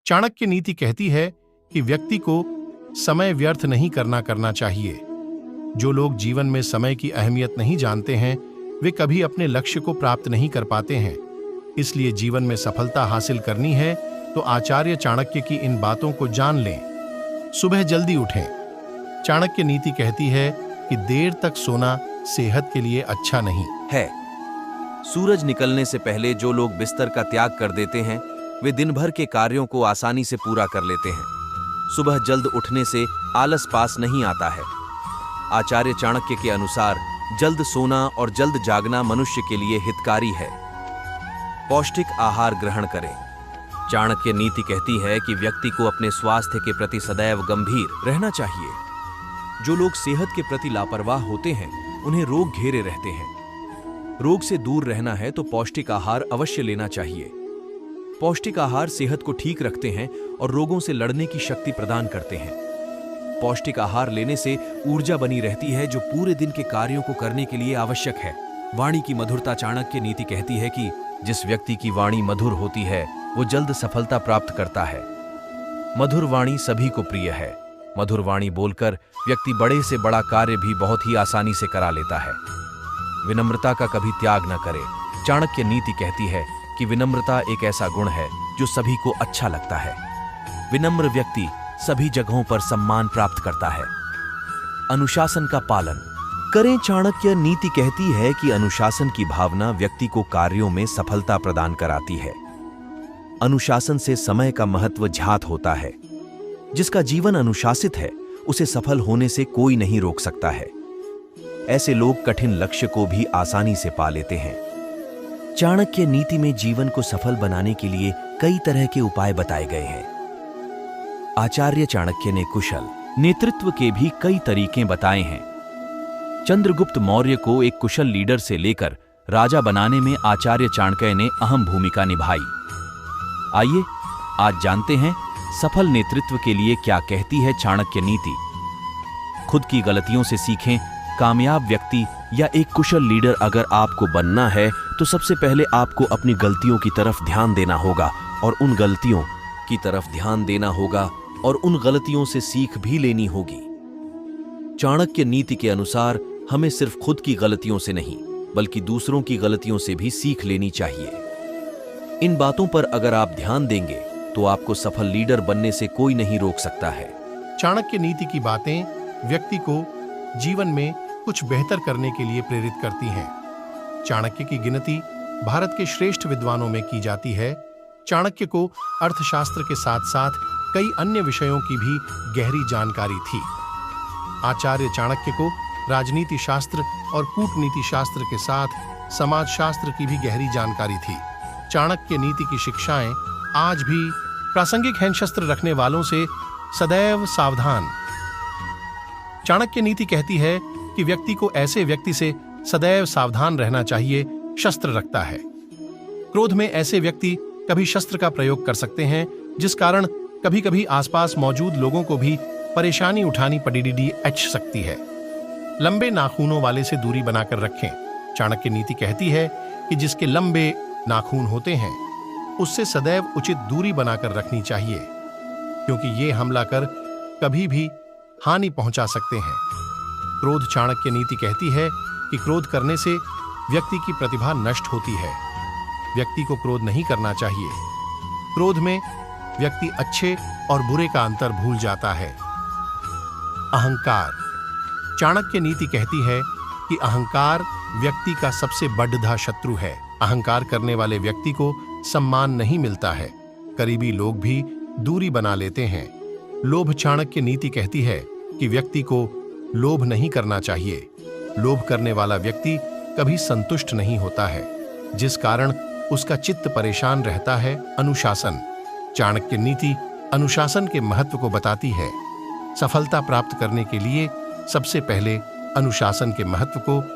चाणक्य नीति कहती है कि व्यक्ति को समय व्यर्थ नहीं करना चाहिए। जो लोग जीवन में समय की अहमियत नहीं जानते हैं, वे कभी अपने लक्ष्य को प्राप्त नहीं कर पाते हैं। इसलिए जीवन में सफलता हासिल करनी है तो आचार्य चाणक्य की इन बातों को जान लें। सुबह जल्दी उठें। चाणक्य नीति कहती है कि देर तक सोना सेहत के लिए अच्छा नहीं है। सूरज निकलने से पहले जो लोग बिस्तर का त्याग कर देते हैं, वे दिन भर के कार्यों को आसानी से पूरा कर लेते हैं। सुबह जल्द उठने से आलस पास नहीं आता है। आचार्य चाणक्य के अनुसार जल्द सोना और जल्द जागना मनुष्य के लिए हितकारी है। पौष्टिक आहार ग्रहण करें। चाणक्य नीति कहती है कि व्यक्ति को अपने स्वास्थ्य के प्रति सदैव गंभीर रहना चाहिए। जो लोग सेहत के प्रति लापरवाह होते हैं, उन्हें रोग घेरे रहते हैं। रोग से दूर रहना है तो पौष्टिक आहार अवश्य लेना चाहिए। पौष्टिक आहार सेहत को ठीक रखते हैं और रोगों से लड़ने की शक्ति प्रदान करते हैं। पौष्टिक आहार लेने से ऊर्जा बनी रहती है, जो पूरे दिन के कार्यों को करने के लिए आवश्यक है। वाणी की मधुरता। चाणक्य नीति कहती है कि जिस व्यक्ति की वाणी मधुर होती है, वो जल्द सफलता प्राप्त करता है। मधुर वाणी सभी को प्रिय है। मधुर वाणी बोलकर व्यक्ति बड़े से बड़ा कार्य भी बहुत ही आसानी से करा लेता है। विनम्रता का कभी त्याग न करे। चाणक्य नीति कहती है कि विनम्रता एक ऐसा गुण है जो सभी को अच्छा लगता है। विनम्र व्यक्ति सभी जगहों पर सम्मान प्राप्त करता है। अनुशासन का पालन करें। चाणक्य नीति कहती है कि अनुशासन की भावना व्यक्ति को कार्यों में सफलता प्रदान कराती है। अनुशासन से समय का महत्व ज्ञात होता है। जिसका जीवन अनुशासित है, उसे सफल होने से कोई नहीं रोक सकता है। ऐसे लोग कठिन लक्ष्य को भी आसानी से पा लेते हैं। चाणक्य नीति में जीवन को सफल बनाने के लिए कई तरह के उपाय बताए गए हैं। आचार्य चाणक्य ने कुशल नेतृत्व के भी कई तरीके बताए हैं। चंद्रगुप्त मौर्य को एक कुशल लीडर से लेकर राजा बनाने में आचार्य चाणक्य ने अहम भूमिका निभाई। आइए आज जानते हैं सफल नेतृत्व के लिए क्या कहती है चाणक्य नीति। खुद की गलतियों से सीखें। कामयाब व्यक्ति या एक कुशल लीडर अगर आपको बनना है तो सबसे पहले आपको अपनी गलतियों की तरफ ध्यान देना होगा और उन गलतियों से सीख भी लेनी होगी। चाणक्य नीति के अनुसार हमें सिर्फ खुद की गलतियों से नहीं, बल्कि दूसरों की गलतियों से भी सीख लेनी चाहिए। इन बातों पर अगर आप ध्यान देंगे तो आपको सफल लीडर बनने से कोई नहीं रोक सकता है। चाणक्य नीति की बातें व्यक्ति को जीवन में कुछ बेहतर करने के लिए प्रेरित करती हैं। चाणक्य की गिनती भारत के श्रेष्ठ विद्वानों में की जाती है। चाणक्य को अर्थशास्त्र के साथ साथ कई अन्य विषयों की भी गहरी जानकारी थी। आचार्य चाणक्य को राजनीति शास्त्र और कूटनीति शास्त्र के साथ समाजशास्त्र की भी गहरी जानकारी थी। चाणक्य नीति की शिक्षाएं आज भी प्रासंगिक हैं। शस्त्र रखने वालों से सदैव सावधान। चाणक्य नीति कहती है कि व्यक्ति को ऐसे व्यक्ति से सदैव सावधान रहना चाहिए शस्त्र रखता है। क्रोध में ऐसे व्यक्ति कभी शस्त्र का प्रयोग कर सकते हैं, जिस कारण कभी-कभी आसपास मौजूद लोगों को भी परेशानी उठानी पड़ सकती है। लंबे नाखूनों वाले से दूरी बनाकर रखें। चाणक्य नीति कहती है कि जिसके लंबे नाखून होते हैं, उससे सदैव उचित दूरी बनाकर रखनी चाहिए, क्योंकि ये हमला कर कभी भी हानि पहुंचा सकते हैं। क्रोध। चाणक्य नीति कहती है कि क्रोध करने से व्यक्ति की प्रतिभा नष्ट होती है। व्यक्ति को क्रोध नहीं करना चाहिए। क्रोध में व्यक्ति अच्छे और बुरे का अंतर भूल जाता है। अहंकार। चाणक्य नीति कहती है कि अहंकार व्यक्ति का सबसे बड़ा शत्रु है। अहंकार करने वाले व्यक्ति को सम्मान नहीं मिलता है। करीबी लोग भी दूरी बना लेते हैं। लोभ। चाणक्य नीति कहती है कि व्यक्ति को लोभ नहीं करना चाहिए। लोभ करने वाला व्यक्ति कभी संतुष्ट नहीं होता है, जिस कारण उसका चित्त परेशान रहता है। अनुशासन। चाणक्य नीति अनुशासन के महत्व को बताती है। सफलता प्राप्त करने के लिए सबसे पहले अनुशासन के महत्व को